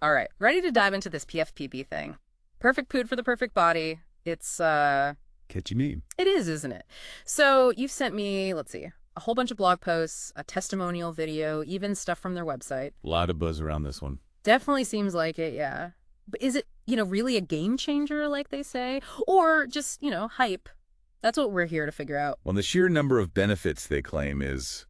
All right, ready to dive into this PFPB thing. Perfect food for the perfect body. Catchy meme. It is, isn't it? So you've sent me, let's see, a whole bunch of blog posts, a testimonial video, even stuff from their website. A lot of buzz around this one. Definitely seems like it, yeah. But is it, really a game changer, like they say? Or just, hype? That's what we're here to figure out. Well, the sheer number of benefits they claim is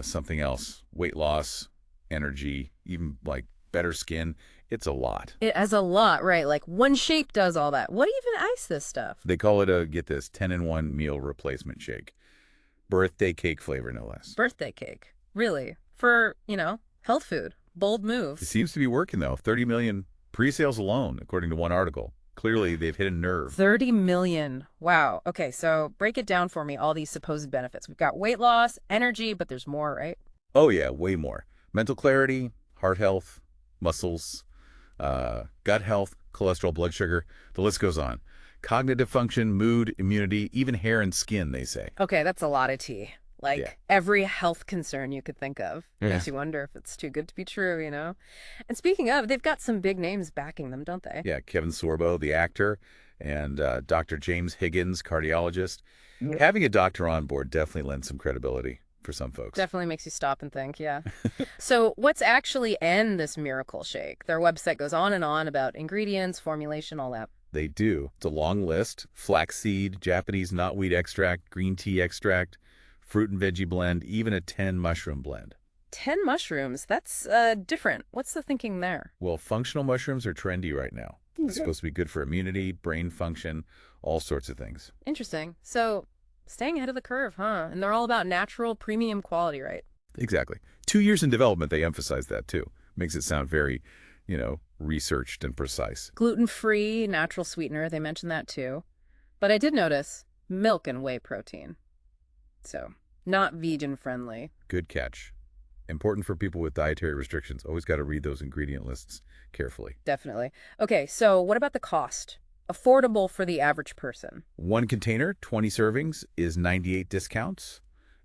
something else. Weight loss, energy, even like better skin. It's a lot. It has a lot, right? Like one shake does all that. What even ice this stuff? They call it get this, 10-in-1 meal replacement shake. Birthday cake flavor, no less. Birthday cake. Really? For, health food. Bold move. It seems to be working, though. 30 million pre-sales alone, according to one article. Clearly, they've hit a nerve. 30 million. Wow. Okay, so break it down for me, all these supposed benefits. We've got weight loss, energy, but there's more, right? Oh, yeah, way more. Mental clarity, heart health, muscles, gut health, cholesterol, blood sugar. The list goes on. Cognitive function, mood, immunity, even hair and skin, they say. Okay, that's a lot of tea. Like Yeah. every health concern you could think of. Yeah. Makes you wonder if it's too good to be true. And speaking of, they've got some big names backing them, don't they? Yeah, Kevin Sorbo, the actor, and Dr. James Higgins, cardiologist. Having a doctor on board definitely lends some credibility for some folks. Definitely makes you stop and think, yeah. So what's actually in this miracle shake? Their website goes on and on about ingredients, formulation, all that. They do. It's a long list. Flaxseed, Japanese knotweed extract, green tea extract, fruit and veggie blend, even a 10 mushroom blend. 10 mushrooms. That's different. What's the thinking there? Well, functional mushrooms are trendy right now. It's supposed to be good for immunity, brain function, all sorts of things. Interesting. So staying ahead of the curve, huh? And they're all about natural premium quality, right? Exactly. 2 years in development, they emphasize that too. Makes it sound very, researched and precise. Gluten-free, natural sweetener, they mentioned that too. But I did notice milk and whey protein. So, not vegan friendly. Good catch. Important for people with dietary restrictions. Always got to read those ingredient lists carefully. Definitely. Okay, so what about the cost? Affordable for the average person. One container, 20 servings, is 98 discounts,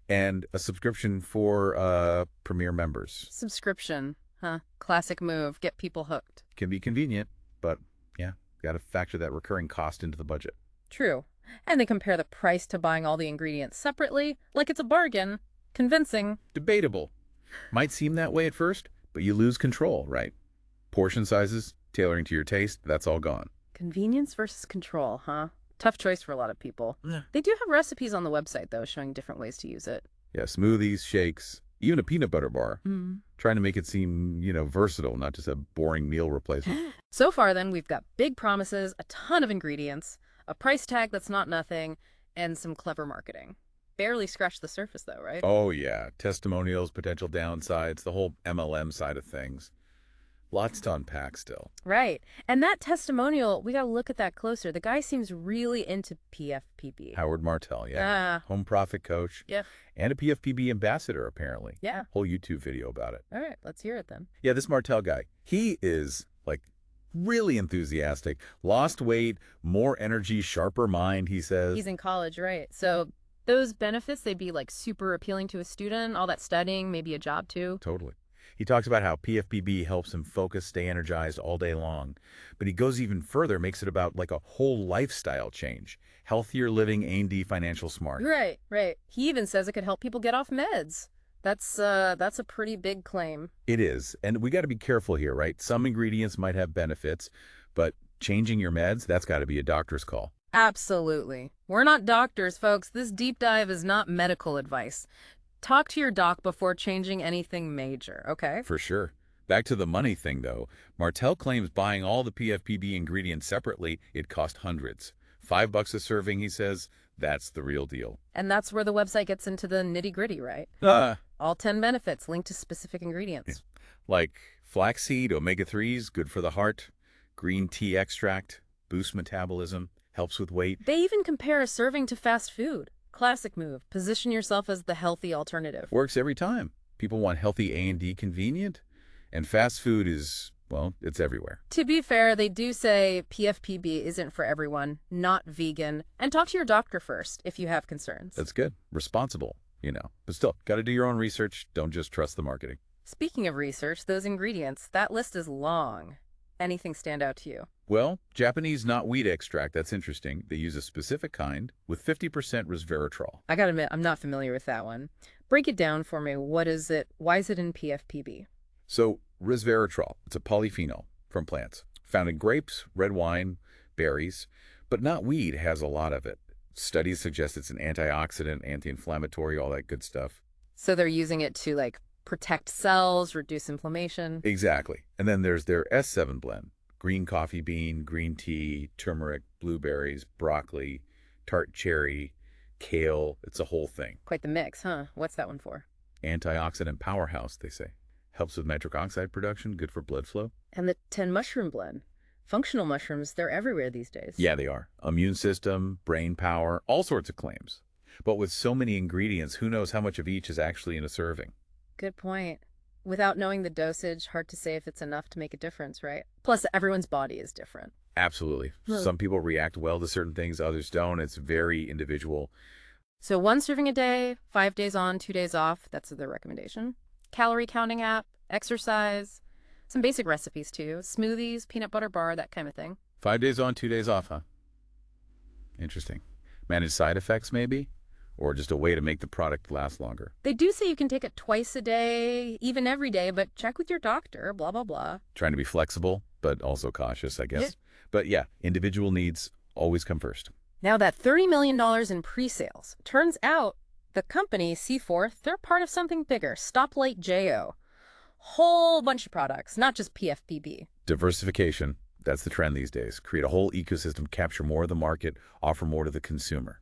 and a subscription for Premier members. Subscription, huh? Classic move. Get people hooked. Can be convenient, but yeah, got to factor that recurring cost into the budget. True. And they compare the price to buying all the ingredients separately, like it's a bargain. Convincing. Debatable. Might seem that way at first, but you lose control, right? Portion sizes, tailoring to your taste, that's all gone. Convenience versus control, huh? Tough choice for a lot of people. Yeah. They do have recipes on the website, though, showing different ways to use it. Yeah, smoothies, shakes, even a peanut butter bar. Mm. Trying to make it seem, versatile, not just a boring meal replacement. So far, then, we've got big promises, a ton of ingredients, a price tag that's not nothing, and some clever marketing. Barely scratched the surface, though, right? Oh, yeah. Testimonials, potential downsides, the whole MLM side of things. Lots to unpack still. Right. And that testimonial, we got to look at that closer. The guy seems really into PFPB. Howard Martell, yeah. Home profit coach. Yeah. And a PFPB ambassador, apparently. Yeah. Whole YouTube video about it. All right, let's hear it then. Yeah, this Martell guy, he is, really enthusiastic. Lost weight, more energy, sharper mind, he says. He's in college, right? So those benefits, they'd be super appealing to a student, all that studying, maybe a job too. Totally. He talks about how PFPB helps him focus, stay energized all day long. But he goes even further, makes it about a whole lifestyle change. Healthier living, A&D, financial smart. Right, right. He even says it could help people get off meds. That's a pretty big claim. It is. And we got to be careful here, right? Some ingredients might have benefits, but changing your meds, that's got to be a doctor's call. Absolutely. We're not doctors, folks. This deep dive is not medical advice. Talk to your doc before changing anything major, okay? For sure. Back to the money thing, though. Martell claims buying all the PFPB ingredients separately, it cost hundreds. $5 a serving, he says, that's the real deal. And that's where the website gets into the nitty-gritty, right? All 10 benefits linked to specific ingredients. Like flaxseed, omega-3s, good for the heart. Green tea extract, boosts metabolism, helps with weight. They even compare a serving to fast food. Classic move. Position yourself as the healthy alternative. Works every time. People want healthy A&D convenient, and fast food is, it's everywhere. To be fair, they do say PFPB isn't for everyone, not vegan, and talk to your doctor first if you have concerns. That's good. Responsible, But still, got to do your own research. Don't just trust the marketing. Speaking of research, those ingredients, that list is long. Anything stand out to you? Well, Japanese knotweed extract, that's interesting. They use a specific kind with 50% resveratrol. I gotta admit, I'm not familiar with that one. Break it down for me. What is it? Why is it in PFPB? So, resveratrol, it's a polyphenol from plants, found in grapes, red wine, berries, but knotweed has a lot of it. Studies suggest it's an antioxidant, anti-inflammatory, all that good stuff. So they're using it to, like, protect cells, reduce inflammation. Exactly. And then there's their S7 blend. Green coffee bean, green tea, turmeric, blueberries, broccoli, tart cherry, kale. It's a whole thing. Quite the mix, huh? What's that one for? Antioxidant powerhouse, they say. Helps with nitric oxide production, good for blood flow. And the 10 mushroom blend. Functional mushrooms, they're everywhere these days. Yeah, they are. Immune system, brain power, all sorts of claims. But with so many ingredients, who knows how much of each is actually in a serving? Good point. Without knowing the dosage, hard to say if it's enough to make a difference, right? Plus, everyone's body is different. Absolutely. Some people react well to certain things, others don't. It's very individual. So 1 serving a day, 5 days on, 2 days off, that's the recommendation. Calorie counting app, exercise, some basic recipes too, smoothies, peanut butter bar, that kind of thing. 5 days on, 2 days off, huh? Interesting. Manage side effects, maybe? Or just a way to make the product last longer. They do say you can take it twice a day, even every day, but check with your doctor, blah, blah, blah. Trying to be flexible, but also cautious, I guess. Yeah. But yeah, individual needs always come first. Now that $30 million in pre-sales, turns out the company, C4, they're part of something bigger, Stoplight JO. Whole bunch of products, not just PFPB. Diversification, that's the trend these days. Create a whole ecosystem, capture more of the market, offer more to the consumer.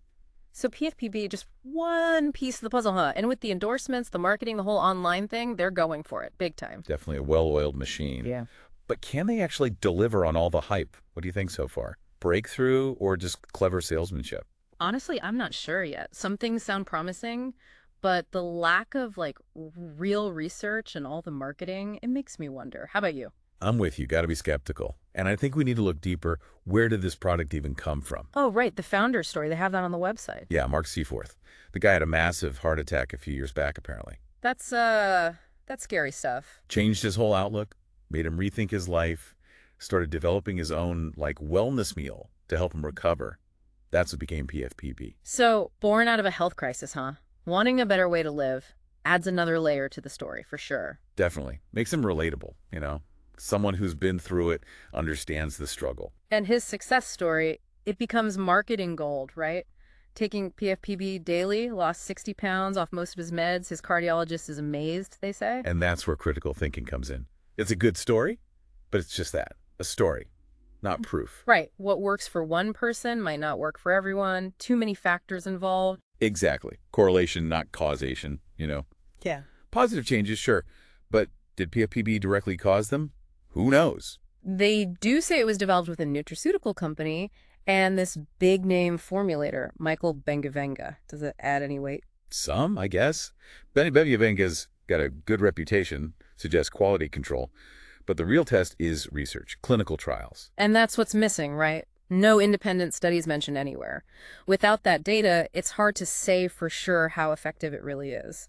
So PFPB, just one piece of the puzzle, huh? And with the endorsements, the marketing, the whole online thing, they're going for it, big time. Definitely a well-oiled machine. Yeah. But can they actually deliver on all the hype? What do you think so far? Breakthrough or just clever salesmanship? Honestly, I'm not sure yet. Some things sound promising, but the lack of like real research and all the marketing, it makes me wonder. How about you? I'm with you. Got to be skeptical. And I think we need to look deeper. Where did this product even come from? Oh, right, the founder story. They have that on the website. Yeah, Mark Seaforth. The guy had a massive heart attack a few years back, apparently. That's scary stuff. Changed his whole outlook, made him rethink his life, started developing his own, like, wellness meal to help him recover. That's what became PFPB. So, born out of a health crisis, huh? Wanting a better way to live adds another layer to the story, for sure. Definitely. Makes him relatable, you know? Someone who's been through it understands the struggle. And his success story, it becomes marketing gold, right? Taking PFPB daily, lost 60 pounds off most of his meds. His cardiologist is amazed, they say. And that's where critical thinking comes in. It's a good story, but it's just that, a story, not proof. Right. What works for one person might not work for everyone. Too many factors involved. Exactly. Correlation, not causation, you know? Yeah. Positive changes, sure. But did PFPB directly cause them? Who knows? They do say it was developed with a nutraceutical company and this big name formulator, Michael Bengavenga. Does it add any weight? Some, I guess. Benyavenga's got a good reputation, suggests quality control. But the real test is research, clinical trials. And that's what's missing, right? No independent studies mentioned anywhere. Without that data, it's hard to say for sure how effective it really is.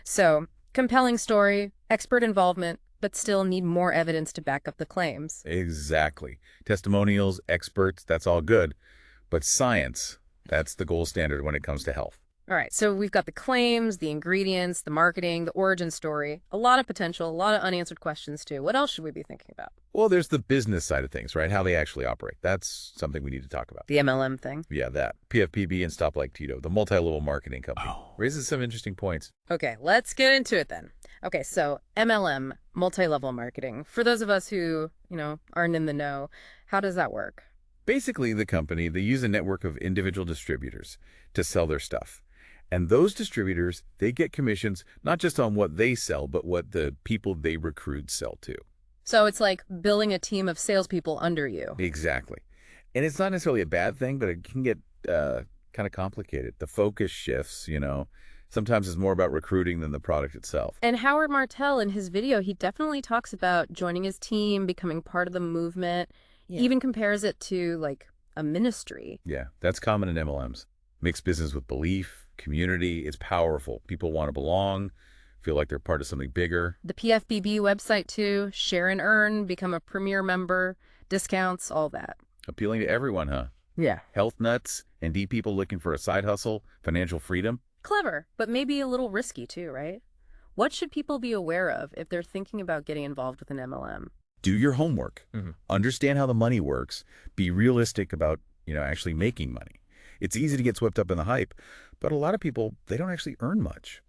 So, compelling story, expert involvement, but still need more evidence to back up the claims. Exactly. Testimonials, experts, that's all good. But science, that's the gold standard when it comes to health. All right, so we've got the claims, the ingredients, the marketing, the origin story, a lot of potential, a lot of unanswered questions too. What else should we be thinking about? Well, there's the business side of things, right? How they actually operate. That's something we need to talk about. The MLM thing? Yeah, that. PFPB and Stop Like Tito, the multi-level marketing company, raises some interesting points. Okay, let's get into it then. Okay, so MLM, multi-level marketing. For those of us who, aren't in the know, how does that work? Basically, the company, they use a network of individual distributors to sell their stuff. And those distributors, they get commissions not just on what they sell, but what the people they recruit sell to. So it's like building a team of salespeople under you. Exactly. And it's not necessarily a bad thing, but it can get kind of complicated. The focus shifts, Sometimes it's more about recruiting than the product itself. And Howard Martell, in his video, he definitely talks about joining his team, becoming part of the movement, even compares it to, like, a ministry. Yeah, that's common in MLMs. Mixed business with belief, community, it's powerful. People want to belong, feel like they're part of something bigger. The PFPB website too, share and earn, become a premier member, discounts, all that. Appealing to everyone, huh? Yeah. Health nuts, ND people looking for a side hustle, financial freedom. Clever, but maybe a little risky too, right? What should people be aware of if they're thinking about getting involved with an MLM? Do your homework. Understand how the money works. Be realistic about, actually making money. It's easy to get swept up in the hype, but a lot of people, they don't actually earn much.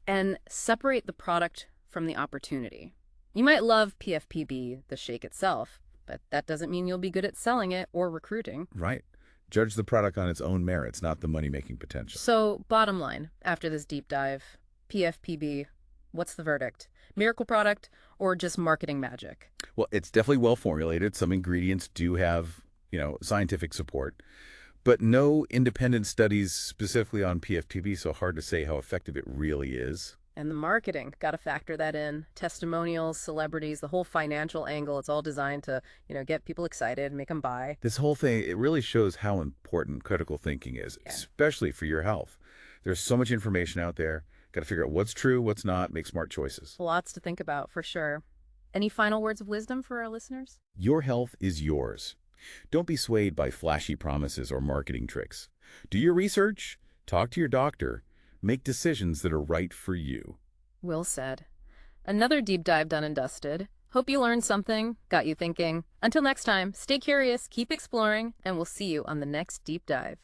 And separate the product from the opportunity. You might love PFPB, the shake itself, but that doesn't mean you'll be good at selling it or recruiting. Right. Judge the product on its own merits, not the money-making potential. So, bottom line, after this deep dive, PFPB, what's the verdict? Miracle product or just marketing magic? Well, it's definitely well formulated. Some ingredients do have, scientific support, but no independent studies specifically on PFPB, so hard to say how effective it really is. And the marketing, got to factor that in. Testimonials, celebrities, the whole financial angle, it's all designed to, get people excited, make them buy. This whole thing, it really shows how important critical thinking is, especially for your health. There's so much information out there. Got to figure out what's true, what's not, make smart choices. Lots to think about, for sure. Any final words of wisdom for our listeners? Your health is yours. Don't be swayed by flashy promises or marketing tricks. Do your research, talk to your doctor, make decisions that are right for you. Well said. Another deep dive done and dusted. Hope you learned something, got you thinking. Until next time, stay curious, keep exploring, and we'll see you on the next deep dive.